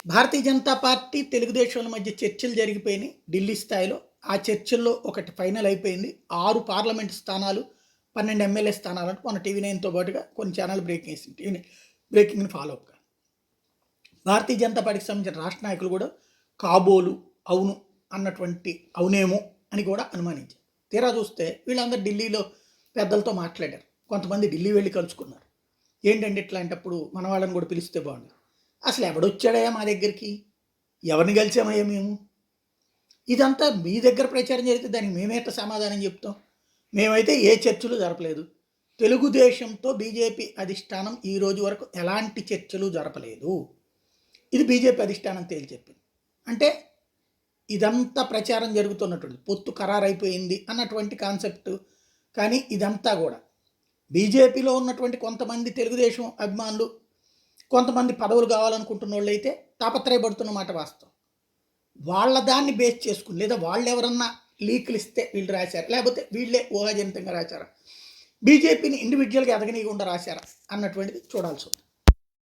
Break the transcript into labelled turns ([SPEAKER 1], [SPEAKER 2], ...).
[SPEAKER 1] Bharatiya Janata party, తెలుగుదేశంల మధ్య చర్చలు జరిగిపోయినాయి ఢిల్లీ స్థాయిలో. ఆ చర్చల్లో ఒకటి ఫైనల్ అయిపోయింది. 6 పార్లమెంట్ స్థానాలు, 12 ఎమ్మెల్యే స్థానాలంటూ మన టీవీ నైన్‌తో పాటుగా కొన్ని ఛానల్ బ్రేకింగ్ వేసింది. బ్రేకింగ్‌ని ఫాలో అప్‌గా. భారతీయ జనతా పార్టీకి సంబంధించిన రాష్ట్ర నాయకులు కూడా కాబోలు అవును అన్నటువంటి అవునేమో అని కూడా అనుమానించారు. తీరా చూస్తే వీళ్ళందరూ ఢిల్లీలో పెద్దలతో మాట్లాడారు. కొంతమంది ఢిల్లీ వెళ్ళి కలుసుకున్నారు. ఏంటంటే ఇట్లాంటప్పుడు మన వాళ్ళని కూడా పిలిస్తే బాగుండు. అసలు ఎవడొచ్చాడయ్యా మా దగ్గరికి, ఎవరిని కలిసామయ్యా మేము, ఇదంతా మీ దగ్గర ప్రచారం జరిగితే దానికి మేమేట సమాధానం చెప్తాం. మేమైతే ఏ చర్చలు జరపలేదు. తెలుగుదేశంతో బీజేపీ అధిష్టానం ఈ రోజు వరకు ఎలాంటి చర్చలు జరపలేదు. ఇది బీజేపీ అధిష్టానం తేల్చెప్పింది. అంటే ఇదంతా ప్రచారం జరుగుతున్నటువంటి పొత్తు ఖరారైపోయింది అన్నటువంటి కాన్సెప్ట్. కానీ ఇదంతా కూడా బీజేపీలో ఉన్నటువంటి కొంతమంది తెలుగుదేశం అభిమానులు, కొంతమంది పదవులు కావాలనుకుంటున్న వాళ్ళు అయితే తాపత్రయపడుతున్న మాట వాస్తవం. వాళ్ళ దాన్ని బేస్ చేసుకుని, లేదా వాళ్ళు ఎవరన్నా లీకులు ఇస్తే వీళ్ళు రాశారు, లేకపోతే వీళ్ళే ఊహాజనితంగా రాశారా, బీజేపీని ఇండివిజువల్గా ఎదగనీయకుండా రాశారా అన్నటువంటిది చూడాల్సి ఉంది.